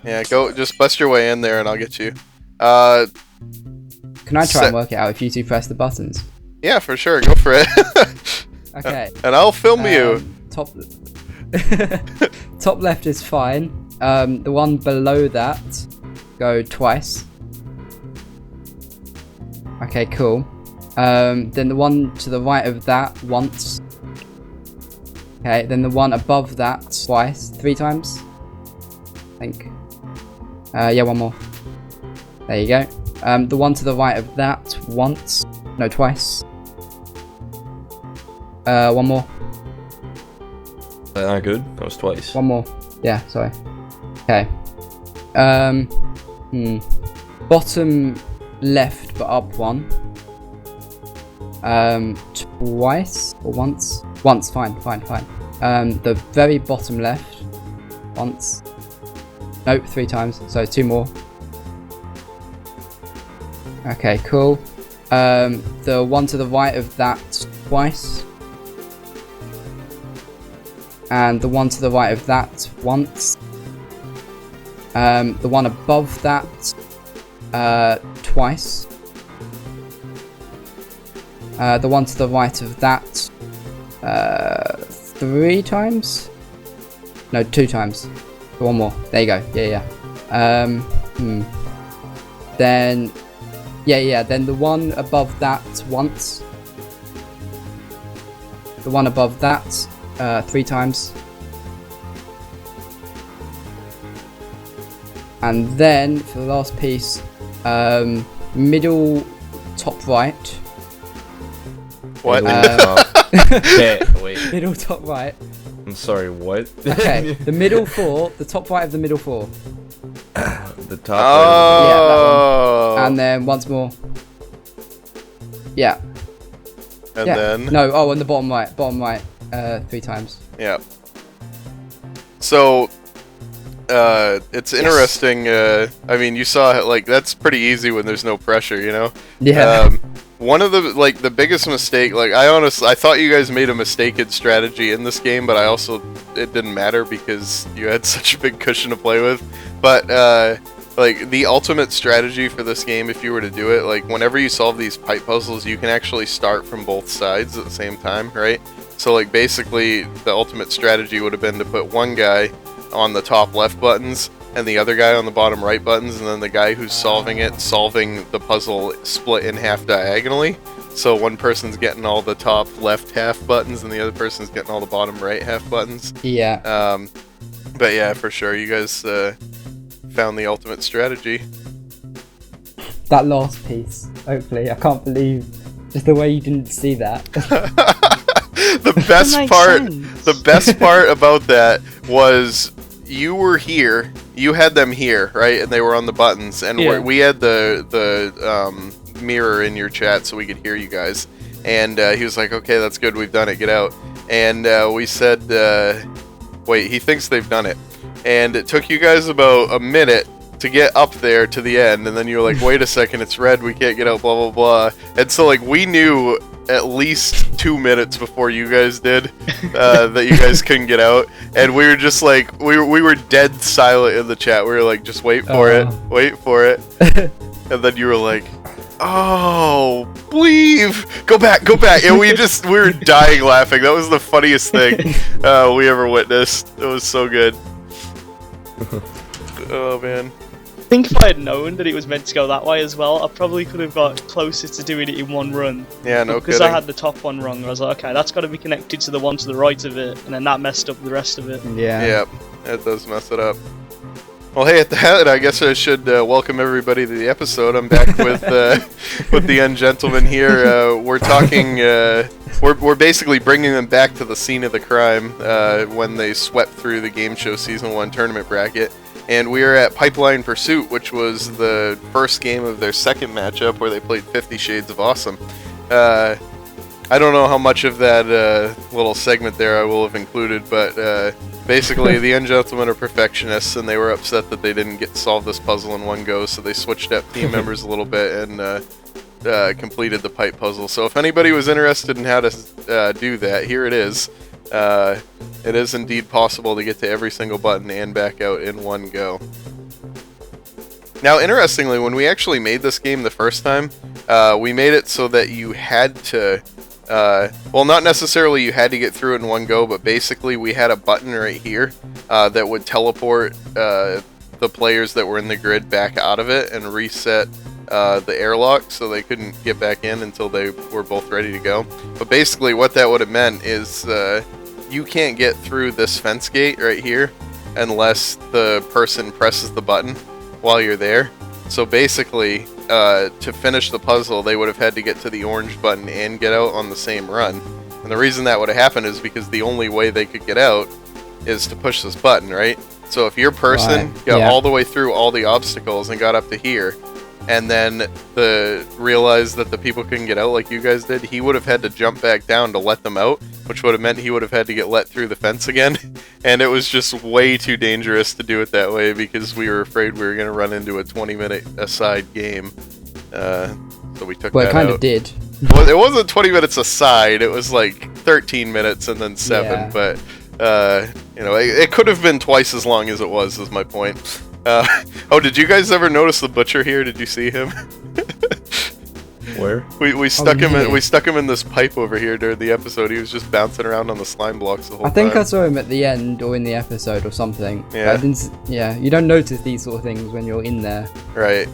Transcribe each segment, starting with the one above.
Yeah, go, just bust your way in there and I'll get you. Can I try and work it out if you two press the buttons? Yeah, for sure, go for it. Okay. And I'll film you. Top top left is fine. The one below that, go twice. Okay, cool. Then the one to the right of that, once. Okay, then the one above that, twice. 3 times? I think. Yeah, one more. There you go. The one to the right of that, once. No, twice. One more. Good. That was twice. One more. Yeah, sorry. Okay. Bottom left, but up one. Twice or once? Once, fine. The very bottom left, once. Nope, 3 times, so 2 more. Okay, cool. The one to the right of that, twice. And the one to the right of that, once. The one above that, twice. The one to the right of that, 3 times? No, 2 times. One more. There you go. Yeah. Then, then the one above that, once. The one above that, 3 times. And then, for the last piece, middle top right. What? Wait. Middle top right. I'm sorry, what? Okay, the middle 4, the top right of the middle 4. The top Oh. Yeah, that one. And then once more. Yeah. And Yeah. then? No, oh, on the bottom right, 3 times. Yeah. So, it's interesting, I mean, you saw, like, that's pretty easy when there's no pressure, you know? Yeah. One of the biggest mistake, like, I thought you guys made a mistaken strategy in this game, but it didn't matter because you had such a big cushion to play with. But, like, the ultimate strategy for this game, if you were to do it, like, whenever you solve these pipe puzzles, you can actually start from both sides at the same time, right? So, like, basically, the ultimate strategy would have been to put one guy on the top left buttons, and the other guy on the bottom right buttons, and then the guy who's solving the puzzle split in half diagonally. So one person's getting all the top left half buttons, and the other person's getting all the bottom right half buttons. Yeah. But yeah, for sure, you guys found the ultimate strategy. That last piece, hopefully. I can't believe just the way you didn't see that. The best part about that was you were here, you had them here, right? And they were on the buttons, and we had the mirror in your chat so we could hear you guys. And he was like, okay, that's good, we've done it, get out. And we said, wait, he thinks they've done it. And it took you guys about a minute to get up there to the end, and then you were like, wait a second, it's red, we can't get out, blah, blah, blah. And so, like, we knew at least 2 minutes before you guys did that you guys couldn't get out, and we were just like, we were dead silent in the chat. We were like, just wait for it, and then you were like, oh, leave, go back, and we were dying laughing. That was the funniest thing we ever witnessed. It was so good. Oh man. I think if I had known that it was meant to go that way as well, I probably could have got closer to doing it in one run. Yeah, no Because kidding. I had the top one wrong, I was like, okay, that's got to be connected to the one to the right of it, and then that messed up the rest of it. Yeah. Yep, it does mess it up. Well, hey, at that, I guess I should welcome everybody to the episode. I'm back with the Ungentleman here. We're talking. We're basically bringing them back to the scene of the crime when they swept through the Gameshow Season 1 tournament bracket. And we are at Pipeline Pursuit, which was the first game of their second matchup where they played 50 Shades of Awesome. I don't know how much of that little segment there I will have included, but basically the Ungentlemen are perfectionists, and they were upset that they didn't get to solve this puzzle in one go, so they switched up team members a little bit, and completed the pipe puzzle. So if anybody was interested in how to do that, here it is. It is indeed possible to get to every single button and back out in one go. Now, interestingly, when we actually made this game the first time, we made it so that you had to, well, not necessarily you had to get through it in one go, but basically we had a button right here that would teleport the players that were in the grid back out of it and reset the airlock so they couldn't get back in until they were both ready to go. But basically what that would have meant is you can't get through this fence gate right here unless the person presses the button while you're there. So basically, to finish the puzzle, they would have had to get to the orange button and get out on the same run. And the reason that would have happened is because the only way they could get out is to push this button, right? So if your person got all the way through all the obstacles and got up to here, and then realized that the people couldn't get out like you guys did, he would have had to jump back down to let them out, which would have meant he would have had to get let through the fence again. And it was just way too dangerous to do it that way because we were afraid we were going to run into a 20-minute aside game. So we took that out. Well, it kind of did. Well, it wasn't 20 minutes aside, it was like 13 minutes and then 7, but you know, it could have been twice as long as it was, is my point. Oh, did you guys ever notice the butcher here? Did you see him? Where? We stuck him in, we stuck him in this pipe over here during the episode. He was just bouncing around on the slime blocks the whole time. I think I saw him at the end or in the episode or something. Yeah. I didn't, you don't notice these sort of things when you're in there. Right.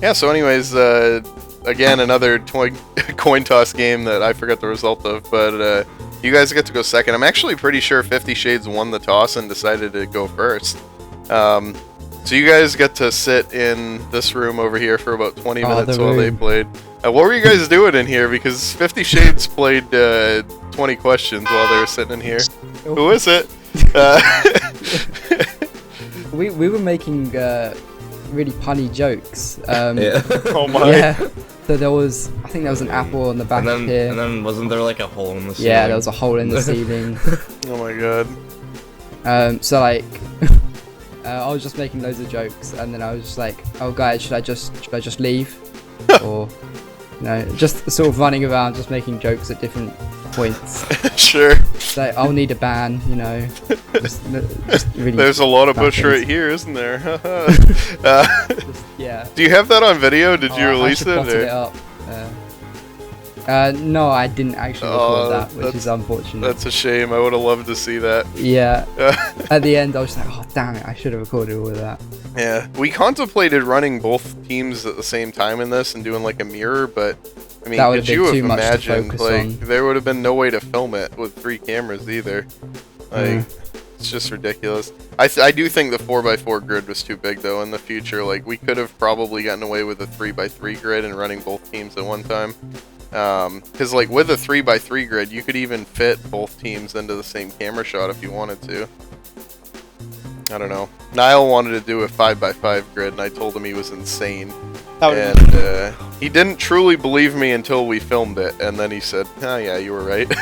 Yeah, so anyways, again, another coin toss game that I forgot the result of, but you guys get to go second. I'm actually pretty sure 50 Shades won the toss and decided to go first. So you guys get to sit in this room over here for about 20 minutes while they played. What were you guys doing in here? Because 50 Shades played 20 questions while they were sitting in here. Who is it? We were making really punny jokes. Yeah. Oh my. Yeah. So there was, I think there was an apple on the back here. And then wasn't there like a hole in the ceiling? Yeah, there was a hole in the ceiling. Oh my god. So like, I was just making loads of jokes, and then I was just like, "Oh guys, should I just leave?" Or, you know, just sort of running around, just making jokes at different points. Sure. So I'll need a ban, you know. Just really. There's a lot of bush right here, isn't there? Yeah. Do you have that on video? Did you release I it? it up. No, I didn't actually record that, which is unfortunate. That's a shame. I would have loved to see that. Yeah. At the end, I was like, oh, damn it, I should have recorded all of that. Yeah. We contemplated running both teams at the same time in this and doing like a mirror, but I mean, could you have imagined, like, there would have been no way to film it with 3 cameras either. Like, it's just ridiculous. I do think the 4x4 grid was too big, though, in the future. Like, we could have probably gotten away with a 3x3 grid and running both teams at one time. Because like with a 3x3 grid, you could even fit both teams into the same camera shot if you wanted to. I don't know. Niall wanted to do a 5x5 grid, and I told him he was insane. And he didn't truly believe me until we filmed it, and then he said, "Oh yeah, you were right."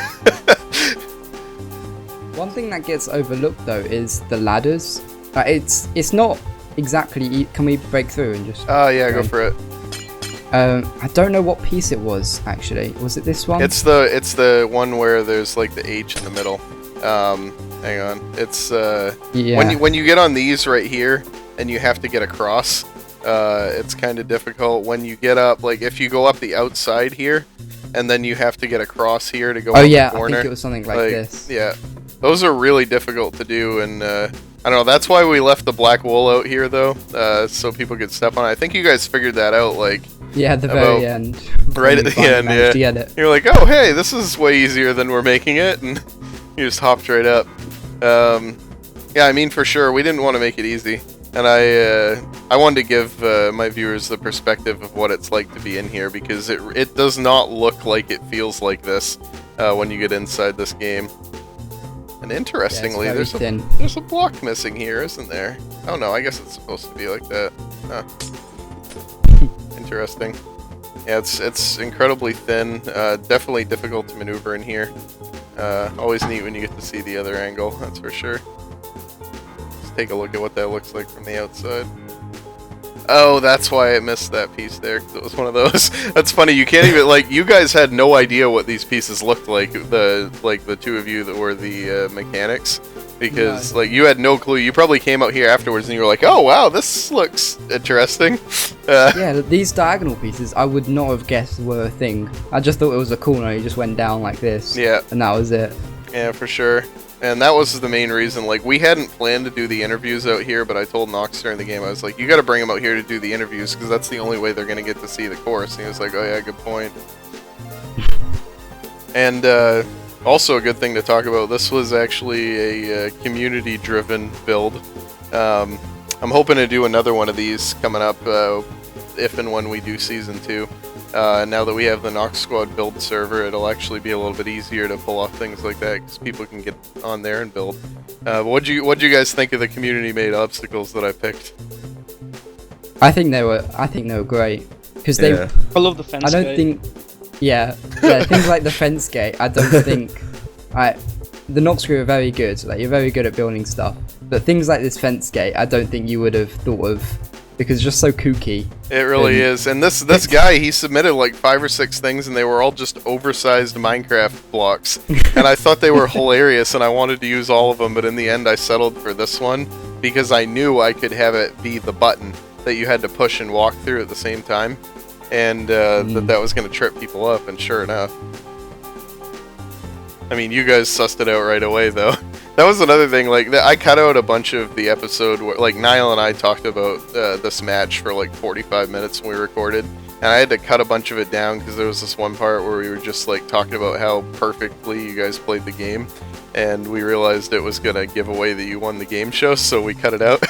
One thing that gets overlooked though is the ladders. It's not exactly. Can we break through and just? Oh yeah, go for it. I don't know what piece it was actually. Was it this one? It's the one where there's like the H in the middle. Hang on. It's when you get on these right here and you have to get across, it's kind of difficult. When you get up, like if you go up the outside here, and then you have to get across here to go. Oh up yeah, the corner. I think it was something like this. Yeah, those are really difficult to do, and I don't know. That's why we left the black wool out here though, so people could step on it. I think you guys figured that out, like. Yeah, at the very end. Right at the end, yeah. You're like, oh, hey, this is way easier than we're making it, and you just hopped right up. Yeah, I mean, for sure, we didn't want to make it easy, and I wanted to give my viewers the perspective of what it's like to be in here, because it does not look like it feels like this when you get inside this game. And interestingly, there's a block missing here, isn't there? Oh no, I guess it's supposed to be like that. Huh. Interesting. Yeah, it's incredibly thin. Definitely difficult to maneuver in here. Always neat when you get to see the other angle, that's for sure. Let's take a look at what that looks like from the outside. Oh, that's why I missed that piece there. 'Cause it was one of those. That's funny. You can't even like. You guys had no idea what these pieces looked like. The two of you that were the mechanics, because like you had no clue. You probably came out here afterwards and you were like, "Oh wow, this looks interesting." Yeah, these diagonal pieces I would not have guessed were a thing. I just thought it was a corner. You just went down like this. Yeah. And that was it. Yeah, for sure. And that was the main reason. Like, we hadn't planned to do the interviews out here, but I told Nox during the game, I was like, you got to bring them out here to do the interviews, because that's the only way they're going to get to see the course. And he was like, oh yeah, good point. And also a good thing to talk about, this was actually a community-driven build. I'm hoping to do another one of these coming up if and when we do Season 2. Now that we have the Nox Squad build server, it'll actually be a little bit easier to pull off things like that, because people can get on there and build. What'd you guys think of the community-made obstacles that I picked? I think they were great, because I love the fence. I don't think, yeah, things like the fence gate. I don't think, the Noxcrew are very good. Like, you're very good at building stuff, but things like this fence gate, I don't think you would have thought of. Because it's just so kooky. It really is. And this guy, he submitted like 5 or 6 things, and they were all just oversized Minecraft blocks. And I thought they were hilarious, and I wanted to use all of them, but in the end I settled for this one, because I knew I could have it be the button that you had to push and walk through at the same time. And that was going to trip people up, and sure enough. I mean, you guys sussed it out right away, though. That was another thing, like, I cut out a bunch of the episode where, like, Niall and I talked about this match for, like, 45 minutes when we recorded, and I had to cut a bunch of it down because there was this one part where we were just, like, talking about how perfectly you guys played the game, and we realized it was going to give away that you won the game show, so we cut it out.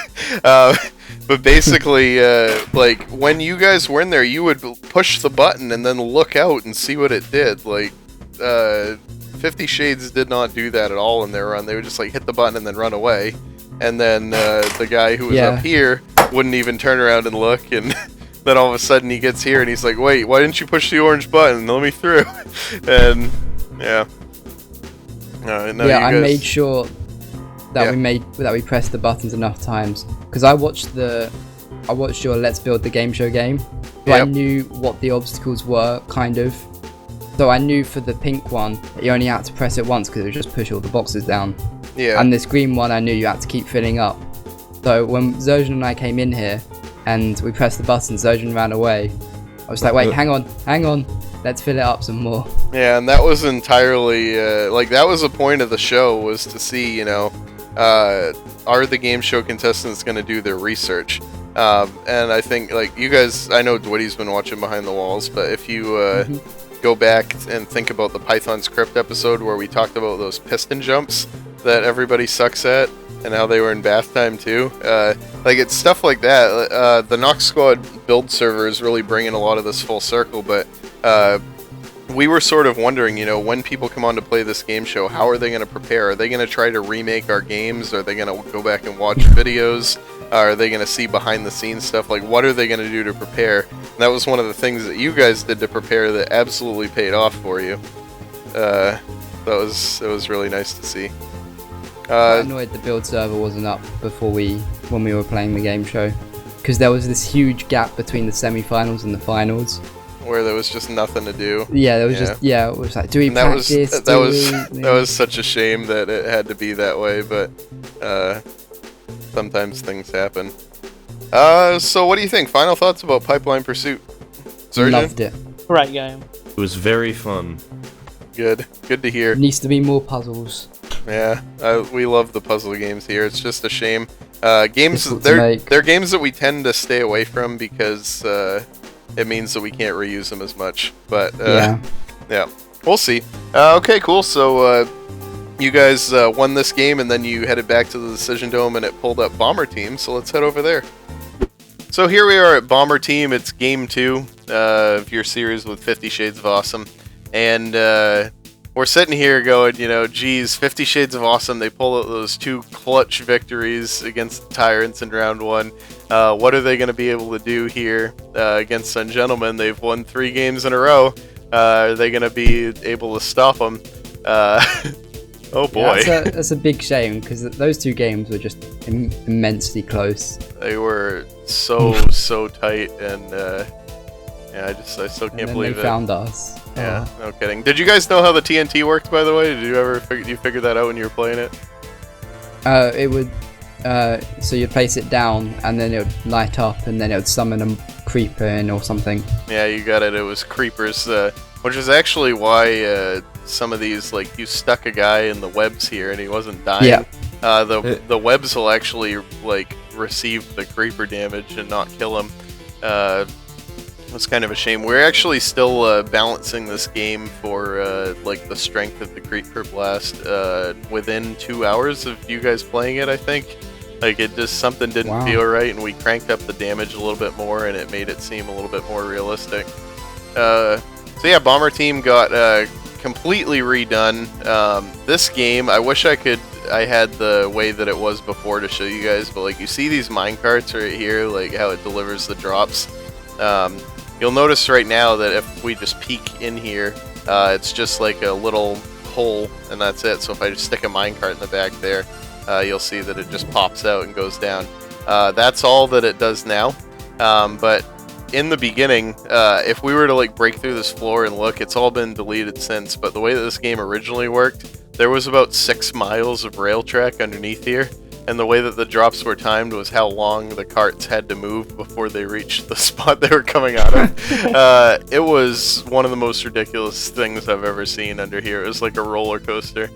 But basically, like, when you guys were in there, you would push the button and then look out and see what it did, like, 50 Shades did not do that at all in their run. They would just like hit the button and then run away. And then the guy who was up here wouldn't even turn around and look. And then all of a sudden he gets here and he's like, wait, why didn't you push the orange button? Let me through. And yeah. I made sure that we pressed the buttons enough times. Because I watched your Let's Build the Game Show game. So I knew what the obstacles were, kind of. So I knew for the pink one, you only had to press it once because it would just push all the boxes down. Yeah. And this green one, I knew you had to keep filling up. So when Zerjan and I came in here and we pressed the button, Zerjan ran away. I was like, wait, hang on, let's fill it up some more. Yeah, and that was entirely, like, that was the point of the show, was to see, you know, are the game show contestants going to do their research? And I think, like, you guys, I know Dwitty's been watching Behind the Walls, but if you go back and think about the Python script episode where we talked about those piston jumps that everybody sucks at, and how they were in bath time too. Like, it's stuff like that. The Nox Squad build server is really bringing a lot of this full circle, but we were sort of wondering, you know, when people come on to play this game show, how are they going to prepare? Are they going to try to remake our games? Are they going to go back and watch videos? Are they going to see behind the scenes stuff? Like, what are they going to do to prepare? And that was one of the things that you guys did to prepare that absolutely paid off for you. It was really nice to see. I'm annoyed the build server wasn't up when we were playing the game show, because there was this huge gap between the semi-finals and the finals, where there was just nothing to do. Yeah, there was it was like, do we practice? That was such a shame that it had to be that way, but sometimes things happen. So what do you think? Final thoughts about Pipeline Pursuit? Zerjan? Loved it. Great game. It was very fun. Good to hear. Needs to be more puzzles. Yeah, we love the puzzle games here. It's just a shame. They're games that we tend to stay away from because it means that we can't reuse them as much. But yeah, we'll see. Okay, cool. So you guys won this game, and then you headed back to the Decision Dome, and it pulled up Bomber Team. So let's head over there. So here we are at Bomber Team. It's Game 2 of your series with 50 Shades of Awesome, and we're sitting here going, you know, geez, 50 Shades of Awesome, they pull out those 2 clutch victories against the Tyrants in round 1. What are they going to be able to do here against Sun Gentlemen? They've won 3 games in a row. Are they going to be able to stop them? Oh boy. Yeah, that's a big shame, because those 2 games were just immensely close. They were It's so tight, and yeah, I still can't believe they found us. Yeah, no kidding. Did you guys know how the TNT worked, by the way? Did you ever figure that out when you were playing it? It would. So you'd place it down, and then it would light up, and then it would summon a creeper in or something. Yeah, you got it. It was creepers, which is actually why some of these, like, you stuck a guy in the webs here, and he wasn't dying. Yeah. The webs will actually, like, receive the creeper damage and not kill him. It's kind of a shame. We're actually still balancing this game for like the strength of the creeper blast within 2 hours of you guys playing it, I think. Like, it just, something didn't feel right, and we cranked up the damage a little bit more, and it made it seem a little bit more realistic. So yeah, Bomber Team got completely redone. This game, I wish I had the way that it was before to show you guys, but like, you see these minecarts right here, like how it delivers the drops. You'll notice right now that if we just peek in here, it's just like a little hole, and that's it. So if I just stick a minecart in the back there, you'll see that it just pops out and goes down. That's all that it does now. But in the beginning, if we were to like break through this floor and look, it's all been deleted since. But the way that this game originally worked, there was about 6 miles of rail track underneath here. And the way that the drops were timed was how long the carts had to move before they reached the spot they were coming out of. It was one of the most ridiculous things I've ever seen under here. It was like a roller coaster.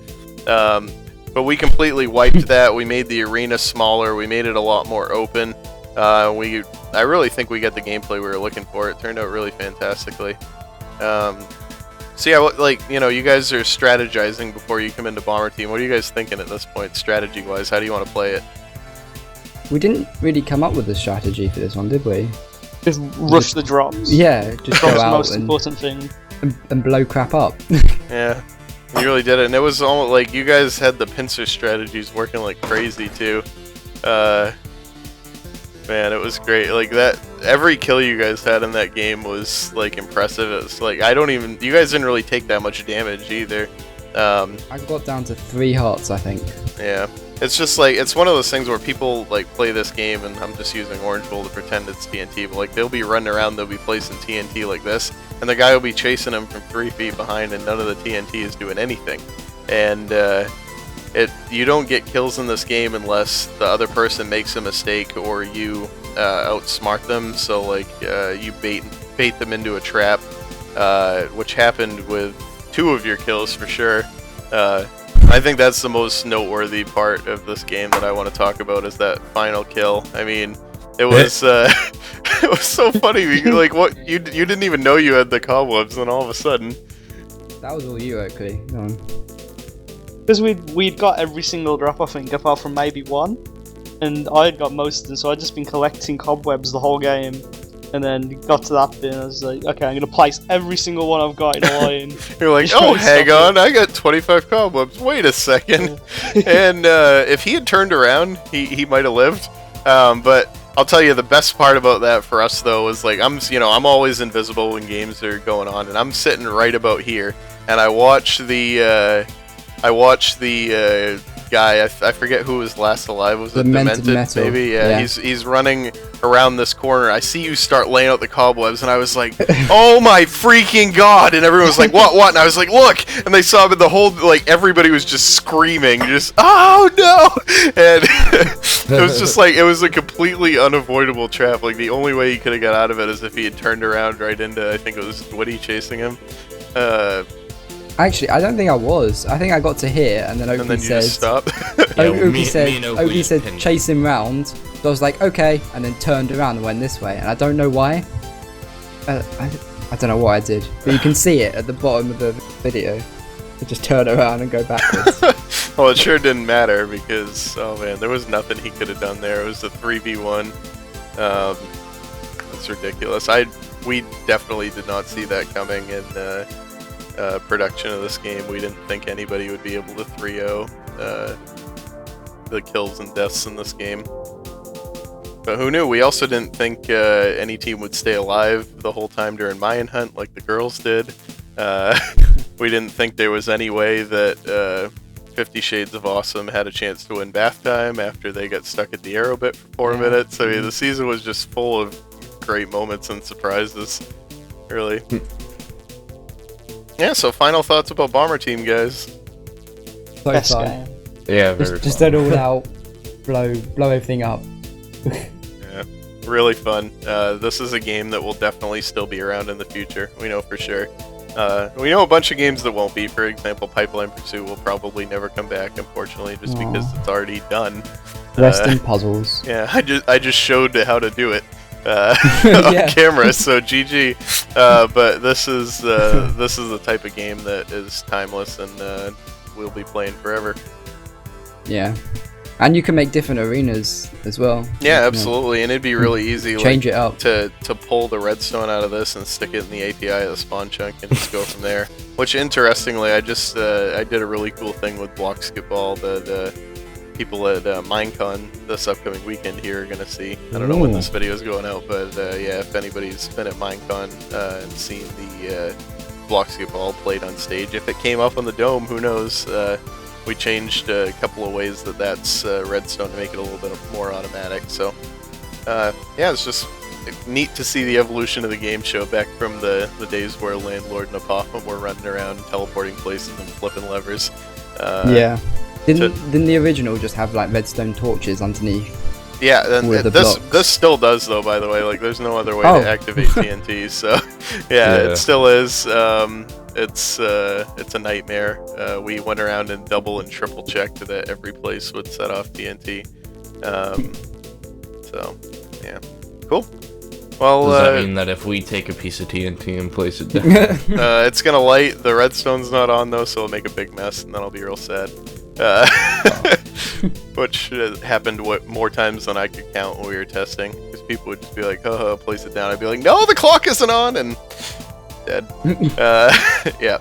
But we completely wiped that. We made the arena smaller. We made it a lot more open. I really think we got the gameplay we were looking for. It turned out really fantastically. So yeah, like, you know, you guys are strategizing before you come into Bomber Team. What are you guys thinking at this point, strategy-wise? How do you want to play it? We didn't really come up with a strategy for this one, did we? Just rush the drops. Yeah, just go the out most important thing. And blow crap up. Yeah, you really did it, and it was almost like you guys had the pincer strategies working like crazy too. Man, it was great. Like, that, every kill you guys had in that game was like impressive. It was like, you guys didn't really take that much damage either. I got down to 3 hearts, I think. Yeah, it's just like, it's one of those things where people like play this game, and I'm just using Orange Bull to pretend it's TNT, but like, they'll be running around, they'll be placing TNT like this, and the guy will be chasing them from 3 feet behind, and none of the TNT is doing anything. And you don't get kills in this game unless the other person makes a mistake or you outsmart them. So like, you bait them into a trap, which happened with 2 of your kills for sure. I think that's the most noteworthy part of this game that I want to talk about, is that final kill. I mean, it was it was so funny. Like, what, you didn't even know you had the cobwebs, and all of a sudden, that was all you, actually. Because we'd got every single drop, I think, apart from maybe 1, and I had got most of them, so I'd just been collecting cobwebs the whole game, and then got to that bit, and I was like, okay, I'm gonna place every single one I've got in a line. You're like, oh, hang on, I got 25 cobwebs, wait a second. And if he had turned around, he might have lived. But I'll tell you, the best part about that for us, though, is like, I'm always invisible when games are going on, and I'm sitting right about here, and I watch the guy, I forget who was last alive, was it Demented maybe? Yeah, he's running around this corner. I see you start laying out the cobwebs, and I was like, oh my freaking god, and everyone was like, what, and I was like, look, and they saw me, the whole, like, everybody was just screaming, just, oh no, and it was just like, it was a completely unavoidable trap. Like, the only way he could have got out of it is if he had turned around right into, I think it was Woody chasing him. Actually, I don't think I was. I think I got to here, and then Oakley said, just stopped. Oakley said chase him round. So I was like, okay, and then turned around and went this way, and I don't know why. I don't know what I did, but you can see it at the bottom of the video. I just turn around and go backwards. Well, it sure didn't matter, because, oh man, there was nothing he could have done there. It was a 3v1. That's ridiculous. We definitely did not see that coming in production of this game. We didn't think anybody would be able to 3-0 the kills and deaths in this game. But who knew? We also didn't think any team would stay alive the whole time during Mayan Hunt like the girls did. We didn't think there was any way that 50 Shades of Awesome had a chance to win bath time after they got stuck at the arrow bit for 4 minutes. I mean, the season was just full of great moments and surprises, really. Yeah, so final thoughts about Bomber Team, guys. So Best fun. game. Yeah, very Just fun. an all out blow everything up. Yeah, really fun. This is a game that will definitely still be around in the future. We know for sure. We know a bunch of games that won't be. For example, Pipeline Pursuit will probably never come back, unfortunately, just because it's already done. Rest in puzzles. Yeah, I just showed how to do it on camera, so GG. But this is the type of game that is timeless and we'll be playing forever. Yeah. And you can make different arenas as well. Yeah, absolutely, and it'd be really easy Change it up. to pull the redstone out of this and stick it in the API of the spawn chunk and just go from there. Which, interestingly, I did a really cool thing with Block Skip Ball that people at Minecon this upcoming weekend here are gonna see. I don't know when this video is going out, but yeah, if anybody's been at Minecon and seen the Block Skip Ball played on stage, if it came up on the dome, who knows? We changed a couple of ways that's redstone to make it a little bit more automatic. So, yeah, it's just neat to see the evolution of the game show back from the days where Landlord and Apophis were running around, teleporting places and flipping levers. Yeah. Didn't the original just have like redstone torches underneath? Yeah, and this still does though. By the way, like there's no other way to activate TNT. So, yeah, it still is. It's a nightmare. We went around and double and triple checked that every place would set off TNT. So, yeah, cool. Well, does that mean that if we take a piece of TNT and place it down, it's gonna light? The redstone's not on though, so it'll make a big mess, and then I'll be real sad. Which happened more times than I could count when we were testing, because people would just be like, "Oh, place it down." I'd be like, "No, the clock isn't on," and dead. Yeah.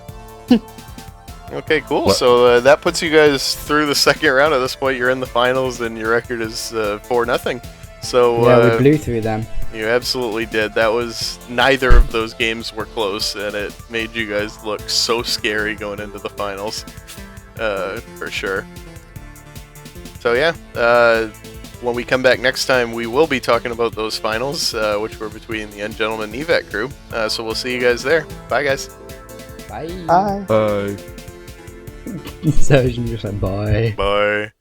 Okay, cool. So that puts you guys through the second round. At this point, you're in the finals, and your record is 4-0. So yeah, we blew through them. You absolutely did. That was neither of those games were close, and it made you guys look so scary going into the finals, for sure. So yeah, when we come back next time, we will be talking about those finals, which were between the Ungentleman and Evac crew. So we'll see you guys there. Bye, guys. Bye. Bye. bye. So you just like bye. Bye.